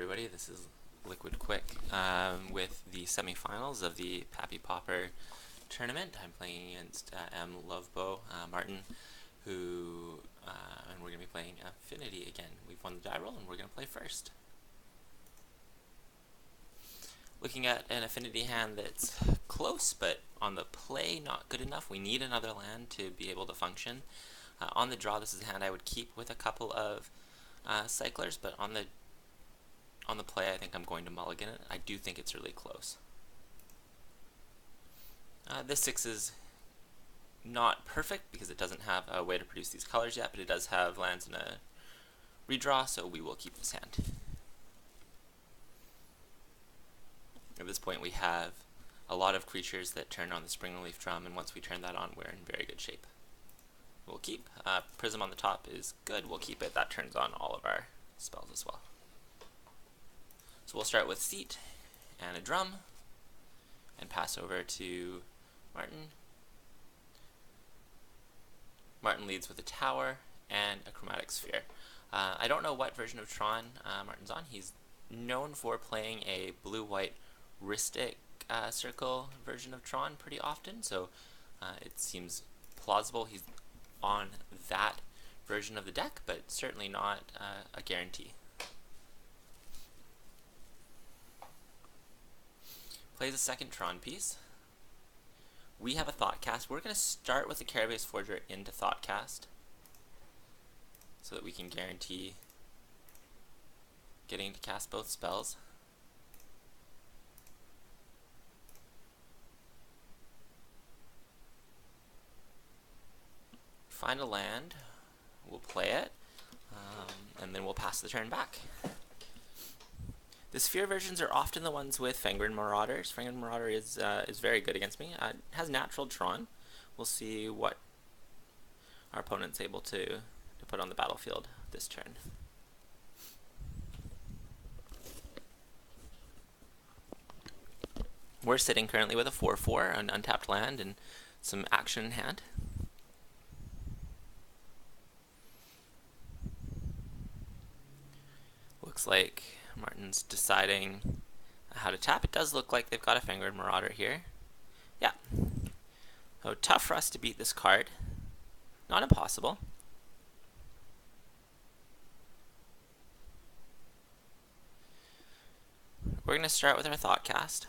everybody, this is Liquid Quick with the semifinals of the PappyPauper tournament. I'm playing against mlovbo Martin, and we're going to be playing Affinity again. We've won the die roll and we're going to play first. Looking at an Affinity hand that's close, but on the play not good enough. We need another land to be able to function. On the draw, this is a hand I would keep with a couple of cyclers, but on the play, I think I'm going to mulligan it. I do think it's really close. This 6 is not perfect because it doesn't have a way to produce these colors yet, but it does have lands in a redraw, so we will keep this hand. At this point, we have a lot of creatures that turn on the Spring-Leaf Drum, and once we turn that on, we're in very good shape. We'll keep. Prism on the top is good. We'll keep it. That turns on all of our spells as well. So we'll start with Seat and a Drum and pass over to Martin. Martin leads with a Tower and a Chromatic Sphere. I don't know what version of Tron Martin's on. He's known for playing a blue-white Ristic circle version of Tron pretty often, so it seems plausible he's on that version of the deck, but certainly not a guarantee. Plays a second Tron piece. We have a Thoughtcast. We're going to start with the Carapace Forger into Thoughtcast so that we can guarantee getting to cast both spells. Find a land, we'll play it, and then we'll pass the turn back. The Sphere versions are often the ones with Fangren Marauders. Fangren Marauder is very good against me. It has natural Tron. We'll see what our opponent's able to put on the battlefield this turn. We're sitting currently with a 4/4, an untapped land, and some action in hand. Looks like Martin's deciding how to tap. It does look like they've got a Fangren Marauder here. Yeah. So tough for us to beat this card. Not impossible. We're going to start with our Thoughtcast.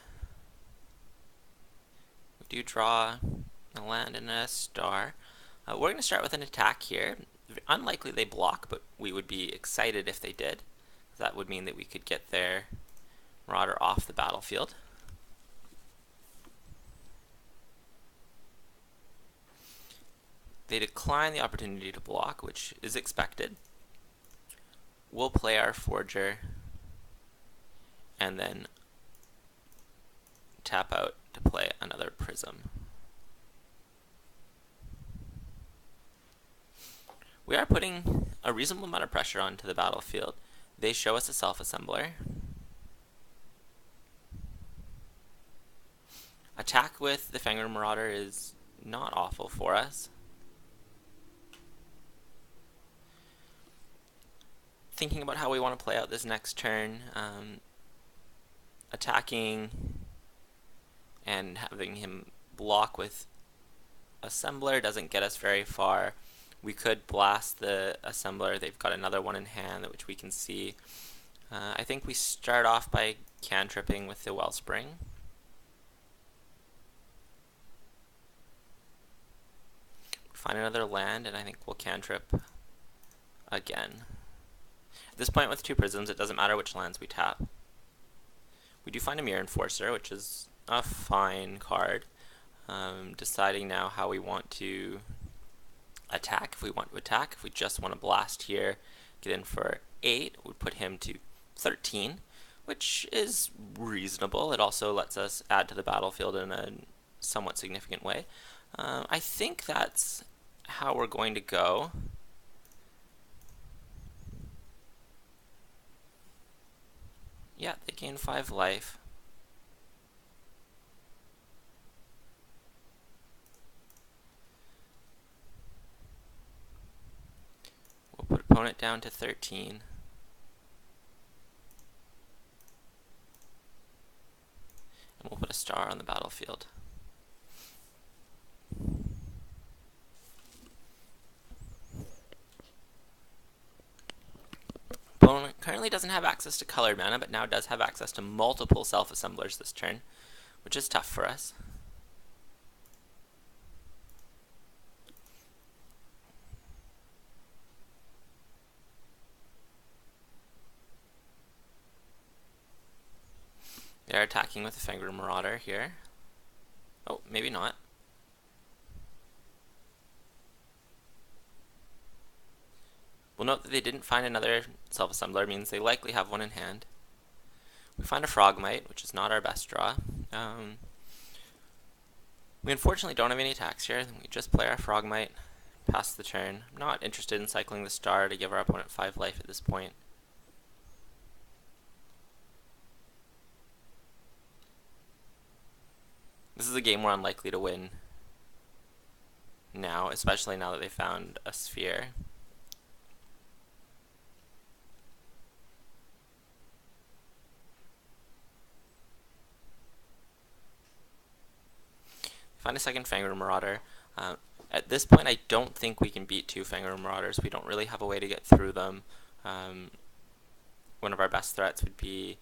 We do draw a land and a star. We're going to start with an attack here. Unlikely they block, but we would be excited if they did. That would mean that we could get their Marauder off the battlefield. They decline the opportunity to block, which is expected. We'll play our Forger and then tap out to play another Prism. We are putting a reasonable amount of pressure onto the battlefield. They show us a self-assembler. Attack with the Fangren Marauder is not awful for us. Thinking about how we want to play out this next turn, attacking and having him block with Assembler doesn't get us very far. We could blast the Assembler. They've got another one in hand, which we can see. I think we start off by cantripping with the Wellspring. Find another land, and I think we'll cantrip again. At this point with 2 Prisms, it doesn't matter which lands we tap. We do find a Mirror Enforcer, which is a fine card. Deciding now how we want to attack. If we want to attack, if we just want to blast here, get in for 8, we put him to 13, which is reasonable. It also lets us add to the battlefield in a somewhat significant way. I think that's how we're going to go. Yeah, they gain 5 life. We'll put opponent down to 13. And we'll put a star on the battlefield. Opponent currently doesn't have access to colored mana, but now does have access to multiple self-assemblers this turn, which is tough for us. They're attacking with the Fenrir Marauder here. Oh, maybe not. We'll note that they didn't find another self-assembler, means they likely have one in hand. We find a Frogmite, which is not our best draw. We unfortunately don't have any attacks here. We just play our Frogmite, pass the turn. I'm not interested in cycling the star to give our opponent 5 life at this point. This is a game we're unlikely to win now, especially now that they found a sphere. Find a second Fenrir Marauder. At this point, I don't think we can beat 2 Fenrir Marauders. We don't really have a way to get through them. One of our best threats would be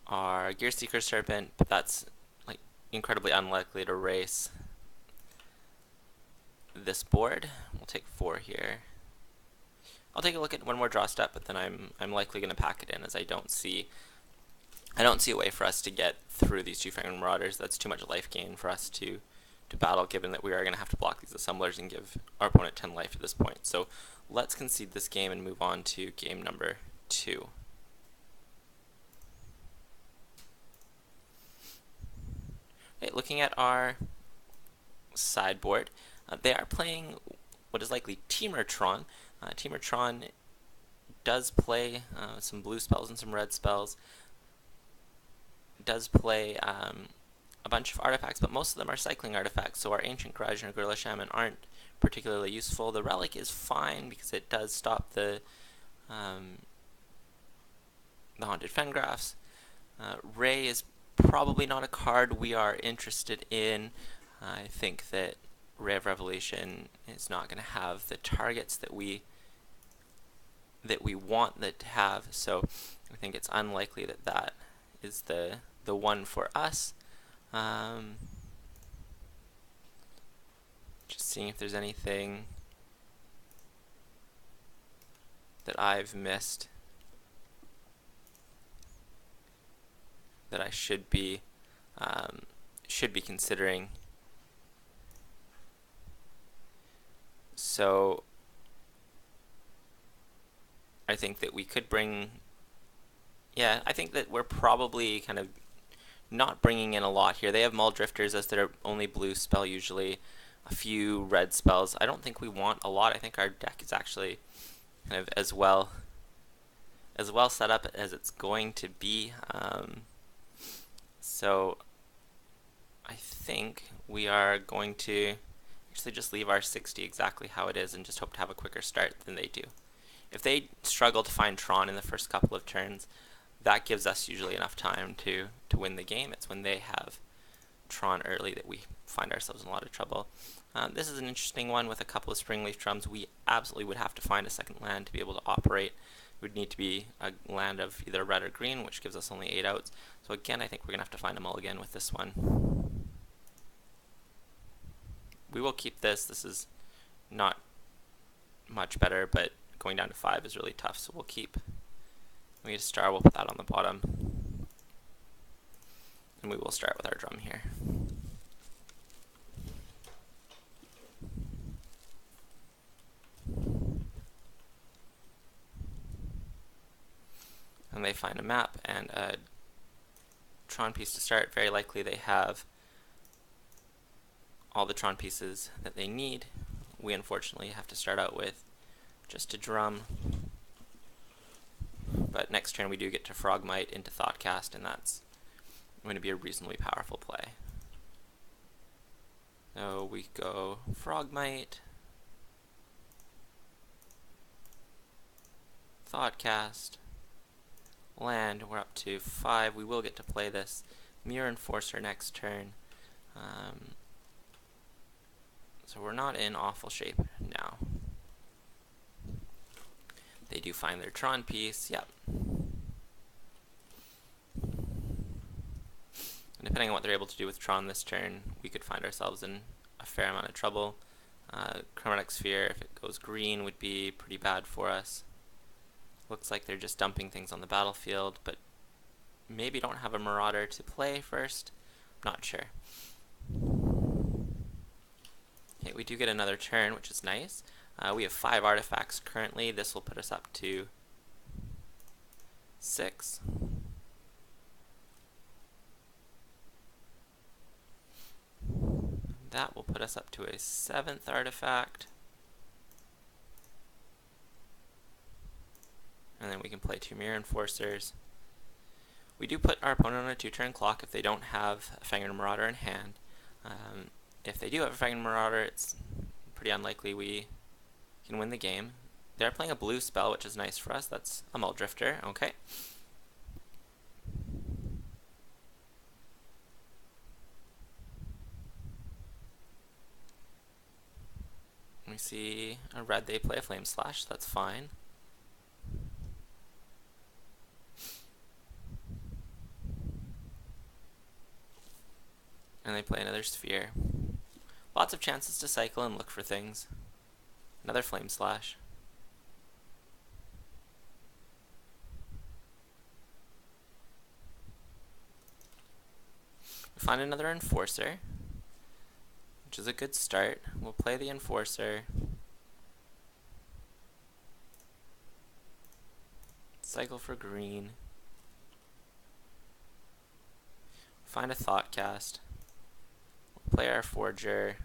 our Gearseeker Serpent, but that's like incredibly unlikely to race this board. We'll take 4 here. I'll take a look at one more draw step, but then I'm likely going to pack it in, as I don't see a way for us to get through these 2 Fenrir Marauders. That's too much life gain for us to battle, given that we are going to have to block these assemblers and give our opponent 10 life at this point. So let's concede this game and move on to game number 2. Okay, looking at our sideboard, they are playing what is likely Temur Tron. Temur Tron does play some blue spells and some red spells. Does play a bunch of artifacts, but most of them are cycling artifacts, so our Ancient Grudge and our Gorilla Shaman aren't particularly useful. The Relic is fine because it does stop the Haunted Fengraphs. Ray is probably not a card we are interested in. I think that Ray of Revelation is not going to have the targets that we want that to have, so I think it's unlikely that that is the one for us. Just seeing if there's anything that I've missed that I should be considering. So I think that we could bring, yeah, I think that we're probably kind of not bringing in a lot here. They have Mull Drifters as their only blue spell usually, a few red spells. I don't think we want a lot. I think our deck is actually kind of as well set up as it's going to be. So I think we are going to actually just leave our 60 exactly how it is and just hope to have a quicker start than they do. If they struggle to find Tron in the first couple of turns, that gives us usually enough time to win the game. It's when they have Tron early that we find ourselves in a lot of trouble. This is an interesting one with a couple of Springleaf Drums. We absolutely would have to find a second land to be able to operate. It would need to be a land of either red or green, which gives us only 8 outs. So again, I think we're going to have to find a mulligan with this one. We will keep this. This is not much better, but going down to 5 is really tough, so we'll keep. We get a star, we'll put that on the bottom. And we will start with our drum here. And they find a map and a Tron piece to start. Very likely they have all the Tron pieces that they need. We unfortunately have to start out with just a drum. But next turn we do get to Frogmite into Thoughtcast, and that's going to be a reasonably powerful play. So we go Frogmite, Thoughtcast, land. We're up to 5. We will get to play this Mirror Enforcer next turn. So we're not in awful shape now. They do find their Tron piece, yep. And depending on what they're able to do with Tron this turn, we could find ourselves in a fair amount of trouble. Chromatic Sphere, if it goes green, would be pretty bad for us. Looks like they're just dumping things on the battlefield, but maybe don't have a Marauder to play first. Not sure. Okay, we do get another turn, which is nice. We have 5 artifacts currently. This will put us up to 6. That will put us up to a 7th artifact. And then we can play 2 Mirror Enforcers. We do put our opponent on a 2-turn clock if they don't have a Fangren Marauder in hand. If they do have a Fangren Marauder, it's pretty unlikely we can win the game. They're playing a blue spell, which is nice for us. That's a Muldrifter, okay. We see a red, they play a Flame Slash, that's fine. And they play another Sphere. Lots of chances to cycle and look for things. Another Flame Slash. We find another Enforcer, which is a good start. We'll play the Enforcer. Cycle for green. Find a Thoughtcast. We'll play our Forger.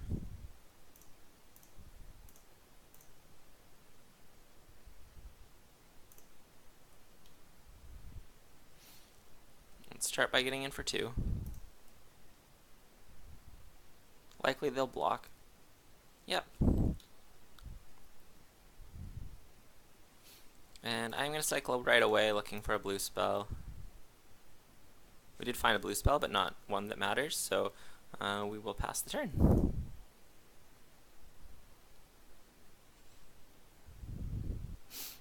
Let's start by getting in for 2. Likely they'll block. Yep. And I'm going to cycle right away looking for a blue spell. We did find a blue spell, but not one that matters, so we will pass the turn.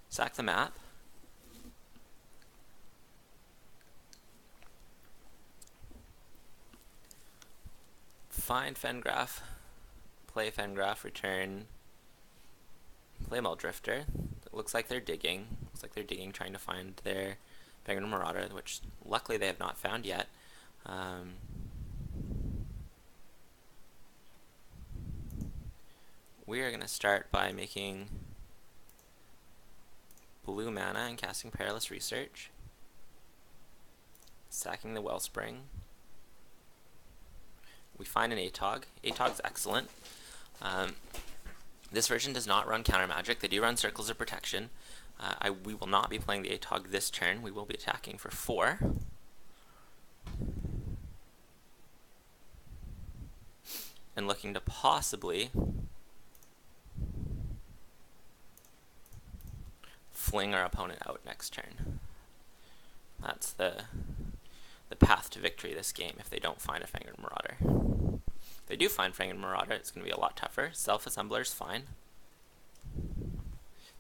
Sack the map. Find Fengraf, play Fengraf, return, play Muldrifter. It looks like they're digging. Looks like they're digging, trying to find their Fangren Marauder, which luckily they have not found yet. We are going to start by making blue mana and casting Perilous Research, sacking the Wellspring. We find an Atog. Atog's excellent. This version does not run counter magic. They do run Circles of Protection. We will not be playing the Atog this turn. We will be attacking for 4. And looking to possibly fling our opponent out next turn. That's the path to victory this game if they don't find a Fangren Marauder. If they do find Fangren Marauder, it's going to be a lot tougher. Self-Assembler's fine.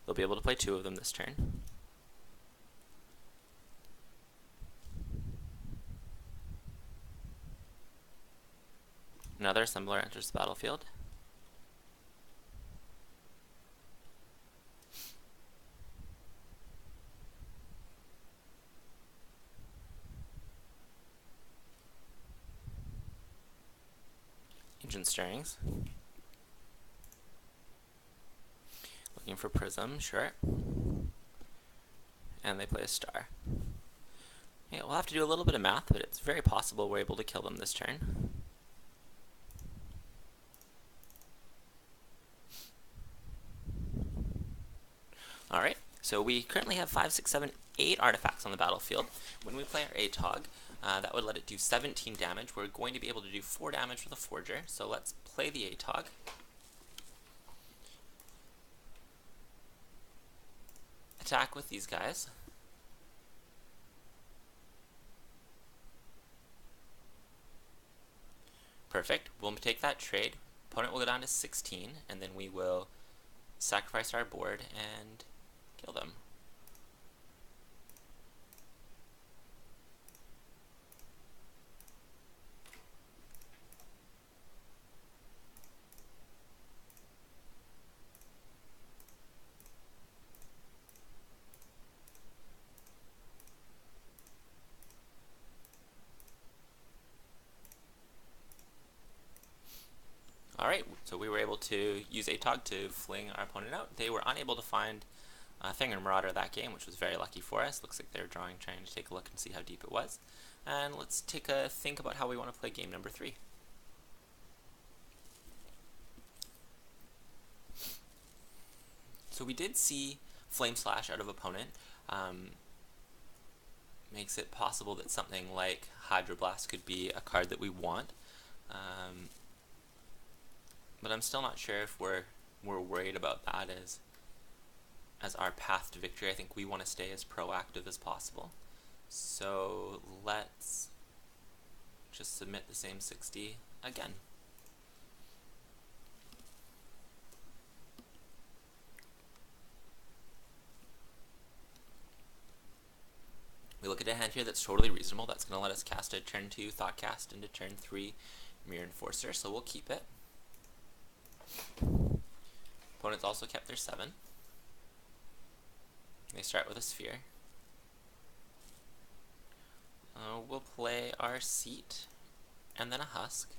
They'll be able to play 2 of them this turn. Another Assembler enters the battlefield. Ancient Stirrings. Looking for Prism, sure. And they play a Star. Yeah, we'll have to do a little bit of math, but it's very possible we're able to kill them this turn. Alright, so we currently have 5, 6, 7, 8 artifacts on the battlefield. When we play our Atog, that would let it do 17 damage. We're going to be able to do 4 damage with a Forger, so let's play the Atog. Attack with these guys. Perfect. We'll take that trade. Opponent will go down to 16, and then we will sacrifice our board and kill them. Alright, so we were able to use ATOG to fling our opponent out. They were unable to find Finger Marauder that game, which was very lucky for us. Looks like they're trying to take a look and see how deep it was. And let's take a think about how we want to play game number 3. So we did see Flame Slash out of opponent. Makes it possible that something like Hydroblast could be a card that we want. But I'm still not sure if we're worried about that as our path to victory. I think we want to stay as proactive as possible. So let's just submit the same 60 again. We look at a hand here that's totally reasonable. That's going to let us cast a turn 2 Thoughtcast into turn 3 Mirror Enforcer, so we'll keep it. Opponents also kept their 7. They start with a Sphere. We'll play our Seat and then a Husk.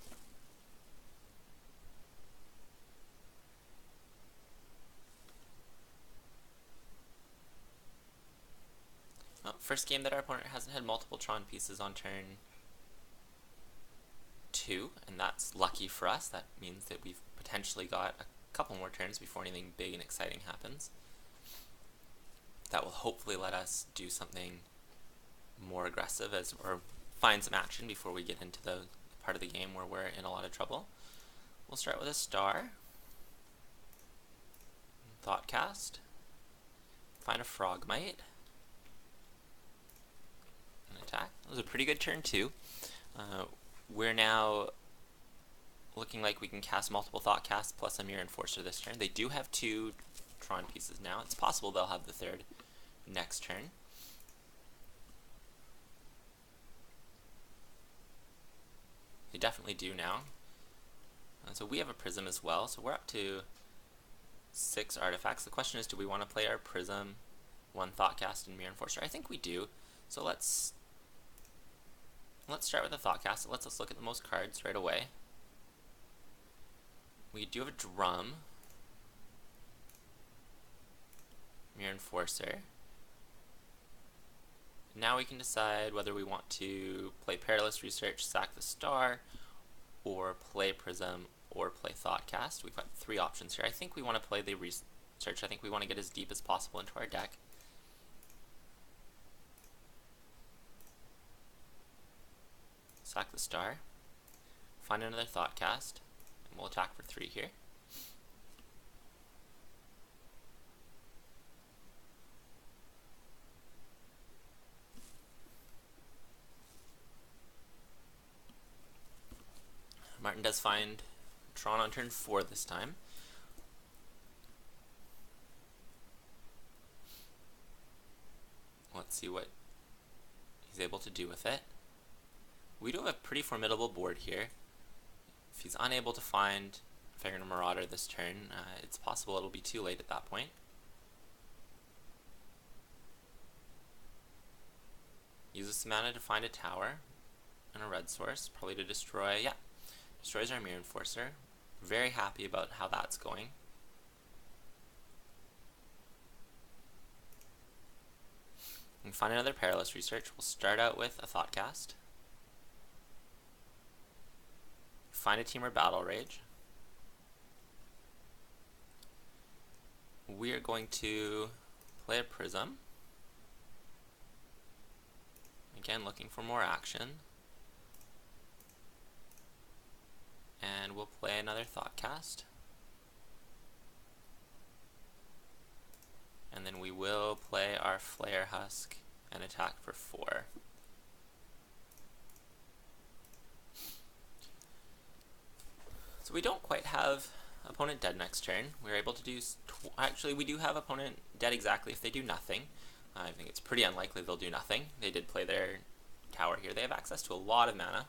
First game that our opponent hasn't had multiple Tron pieces on turn 2, and that's lucky for us. That means that we've potentially got a couple more turns before anything big and exciting happens. That will hopefully let us do something more aggressive or find some action before we get into the part of the game where we're in a lot of trouble. We'll start with a Star, Thoughtcast, find a Frogmite, and attack. That was a pretty good turn 2. We're now looking like we can cast multiple Thoughtcasts plus a Mirror Enforcer this turn. They do have 2 Tron pieces now. It's possible they'll have the 3rd next turn. They definitely do now. So we have a Prism as well, so we're up to 6 artifacts. The question is, do we want to play our Prism, 1 Thoughtcast, and Mirror Enforcer? I think we do. So let's start with a Thoughtcast. It lets us look at the most cards right away. We do have a Drum, Mirror Enforcer. Now we can decide whether we want to play Perilous Research, sack the Star, or play Prism, or play Thoughtcast. We've got 3 options here. I think we want to play the Research. I think we want to get as deep as possible into our deck. Sack the Star, find another Thoughtcast, and we'll attack for 3 here. Martin does find Tron on turn 4 this time. Let's see what he's able to do with it. We do have a pretty formidable board here. If he's unable to find Finger Marauder this turn, it's possible it'll be too late at that point. Uses some mana to find a tower and a red source, probably to destroy, destroys our Mirror Enforcer. Very happy about how that's going. We can find another Perilous Research. We'll start out with a Thoughtcast. Find a Temur Battle Rage. We are going to play a Prism. Again, looking for more action. And we'll play another Thoughtcast. And then we will play our Flare Husk and attack for 4. So we don't quite have opponent dead next turn. We're able to do... Actually, we do have opponent dead exactly if they do nothing. I think it's pretty unlikely they'll do nothing. They did play their tower here. They have access to a lot of mana.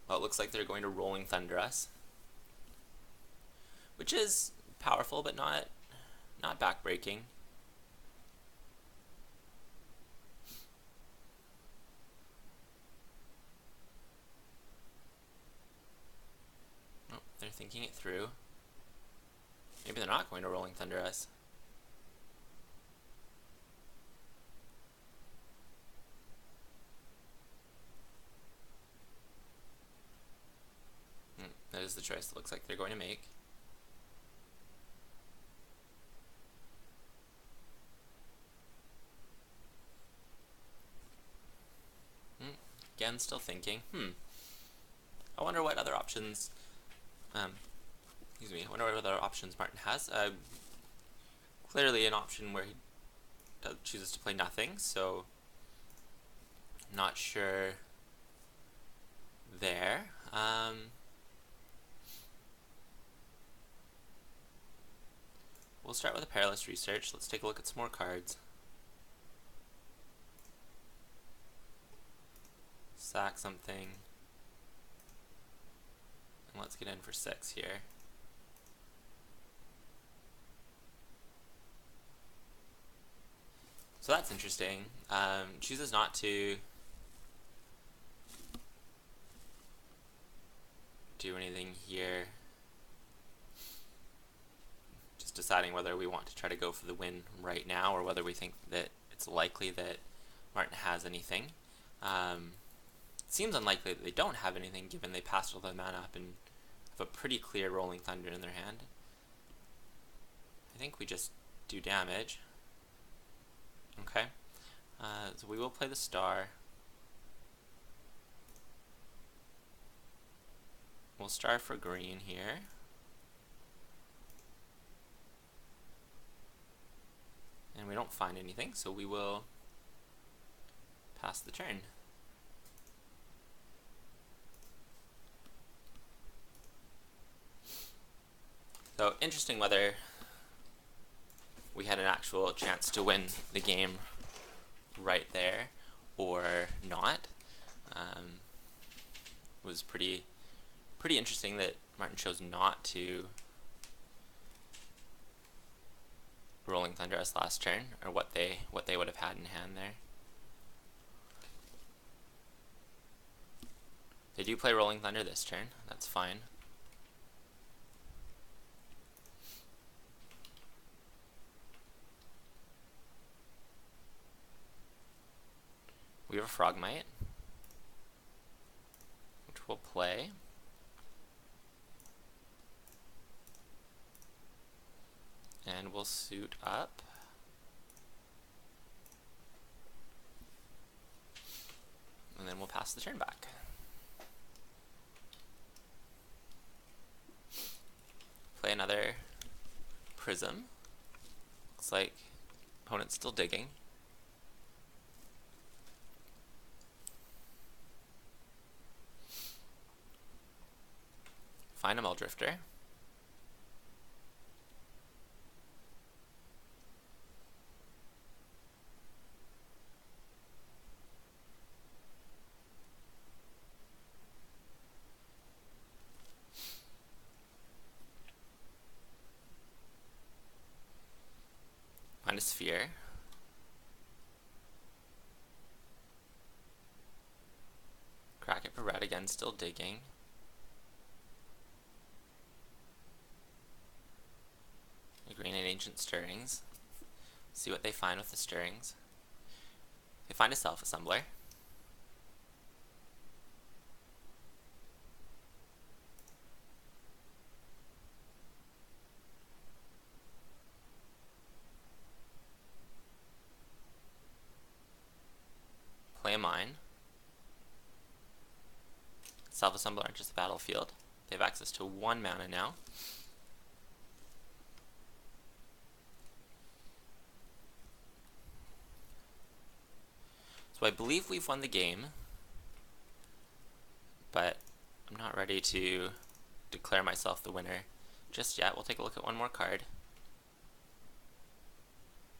Well, it looks like they're going to Rolling Thunder us, which is powerful, but not backbreaking. Oh, they're thinking it through. Maybe they're not going to Rolling Thunder us. That is the choice it looks like they're going to make. Again, still thinking. I wonder what other options. Excuse me. I wonder what other options Martin has. Clearly, an option where he chooses to play nothing. So, not sure there. We'll start with a Perilous Research. Let's take a look at some more cards. Sack something. And let's get in for 6 here. So that's interesting. Chooses not to do anything here. Just deciding whether we want to try to go for the win right now or whether we think that it's likely that Martin has anything. It seems unlikely that they don't have anything given they passed all the mana up and have a pretty clear Rolling Thunder in their hand. I think we just do damage. Okay. So we will play the star. We'll star for green here. And we don't find anything, so we will pass the turn. So interesting whether we had an actual chance to win the game right there or not. It was pretty interesting that Martin chose not to Rolling Thunder us last turn, or what they would have had in hand there. They do play Rolling Thunder this turn. That's fine. We have a Frogmite, which we'll play. And we'll suit up. And then we'll pass the turn back. Play another Prism. Looks like opponent's still digging. Find a Muldrifter. Find a Sphere. Crack it for red again, still digging. Green and Ancient Stirrings. See what they find with the Stirrings. They find a Self-Assembler. Play a Mine. Self-Assembler enters the battlefield. They have access to 1 mana now. So I believe we've won the game but I'm not ready to declare myself the winner just yet. We'll take a look at one more card.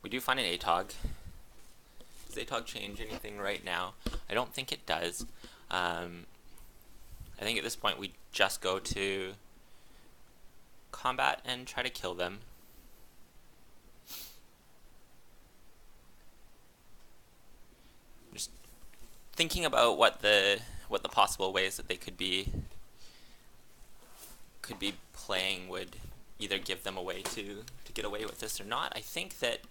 We do find an ATOG. Does ATOG change anything right now? I don't think it does. I think at this point we just go to combat and try to kill them. Just thinking about what the possible ways that they could be playing would either give them a way to get away with this or not. I think that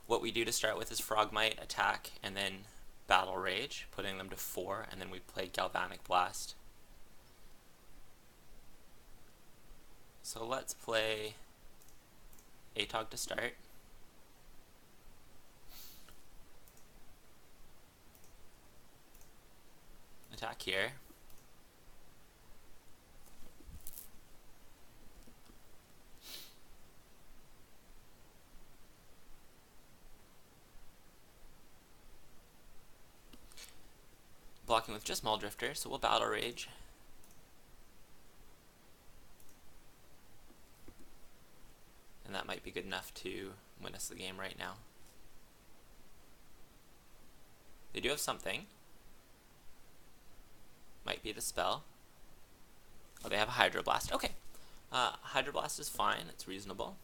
what we do to start with is Frogmite, attack, and then Battle Rage, putting them to 4, and then we play Galvanic Blast. So let's play ATOG to start. Attack here. Blocking with just Muldrifter, so we'll Battle Rage. And that might be good enough to win us the game right now. They do have something. Might be the spell. Oh, they have a Hydroblast. Okay. Hydroblast is fine. It's reasonable.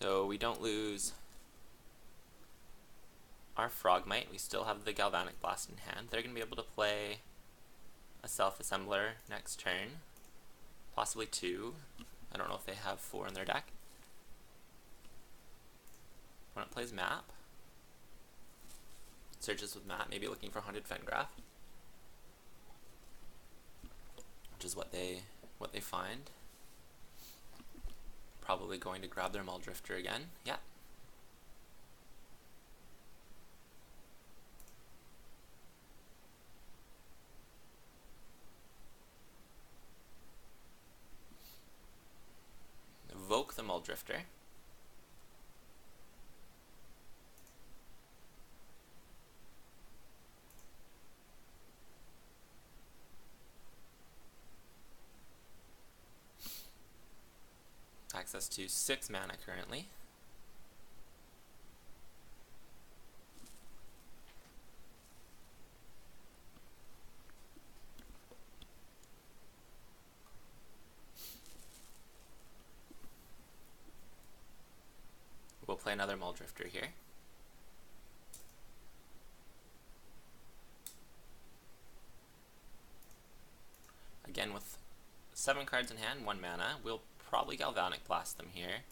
So we don't lose our Frogmite. We still have the Galvanic Blast in hand. They're going to be able to play a Self-Assembler next turn. Possibly 2. I don't know if they have 4 in their deck. Opponent plays Map. Searches with Map, maybe looking for Haunted Fengraf, which is what they find. Probably going to grab their Muldrifter again. Yeah. Evoke the Muldrifter. Access to 6 mana currently. We'll play another Muldrifter here. Again with 7 cards in hand, 1 mana. We'll probably Galvanic Blast them here.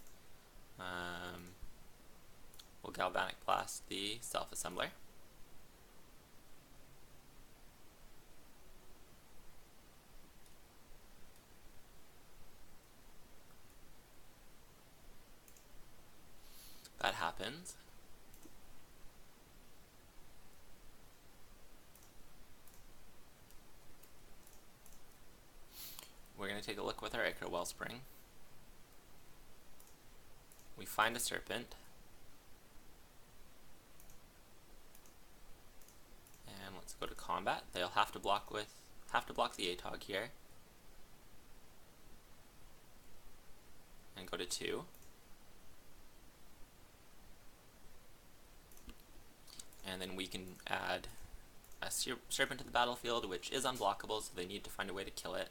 We'll Galvanic Blast the Self-Assembler. That happens. We're going to take a look with our Ichor Wellspring. We find a Serpent. And let's go to combat. They'll have to block the ATOG here. And go to 2. And then we can add a Serpent to the battlefield, which is unblockable, so they need to find a way to kill it,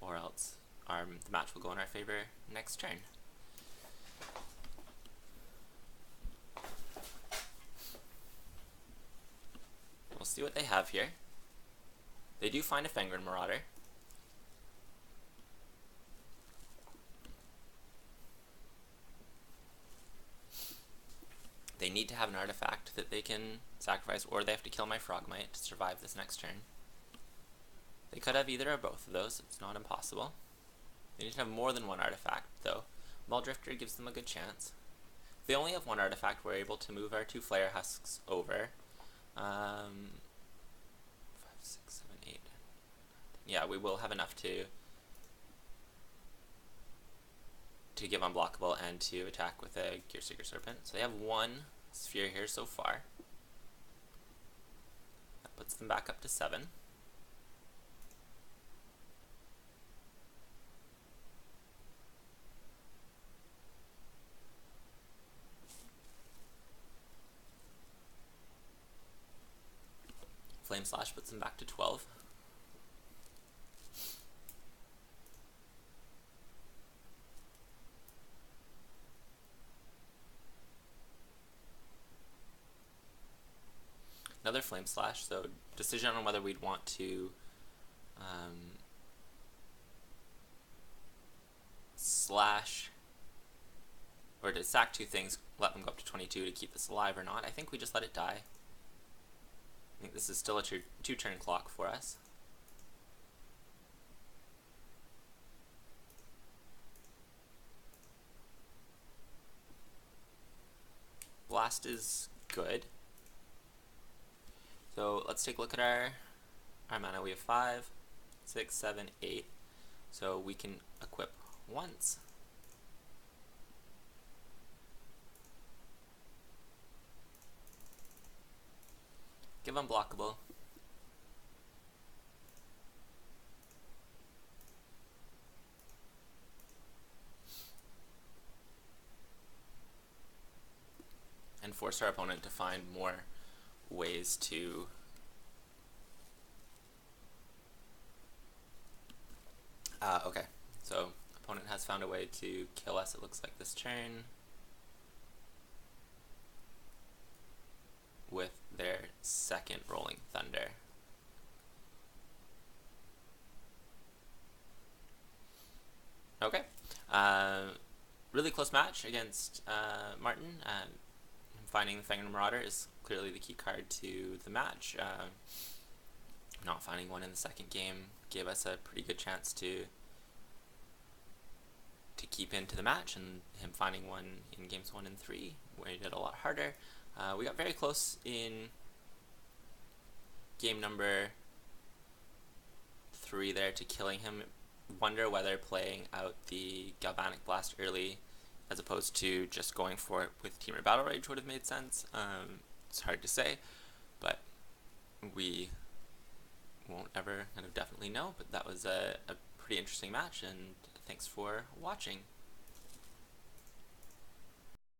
or else the match will go in our favor next turn. We'll see what they have here. They do find a Fenrir Marauder. They need to have an artifact that they can sacrifice, or they have to kill my Frogmite to survive this next turn. They could have either or both of those. It's not impossible. They need to have more than one artifact, though. Muldrifter gives them a good chance. If they only have one artifact, we're able to move our 2 Flare Husks over. 5, 6, 7, 8. Yeah, we will have enough to to give unblockable and to attack with a Gearseeker Serpent. So they have one sphere here so far. That puts them back up to 7. Flame Slash puts them back to 12. Another Flame Slash, so decision on whether we'd want to slash or to sack 2 things, let them go up to 22 to keep this alive or not. I think we just let it die. I think this is still a 2-turn clock for us. Blast is good. So let's take a look at our mana. We have 5, 6, 7, 8. So we can equip once. Give unblockable. And force our opponent to find more ways to okay, so opponent has found a way to kill us, it looks like this turn, with their second Rolling Thunder. Okay, really close match against Martin. Finding the Fangren Marauder is clearly the key card to the match. Not finding one in the second game gave us a pretty good chance to keep into the match, and him finding one in games 1 and 3 made it a lot harder. We got very close in game number 3 there to killing him. Wonder whether playing out the Galvanic Blast early as opposed to just going for it with Temur Battle Rage would have made sense. It's hard to say, but we won't ever kind of definitely know. But that was a pretty interesting match, and thanks for watching.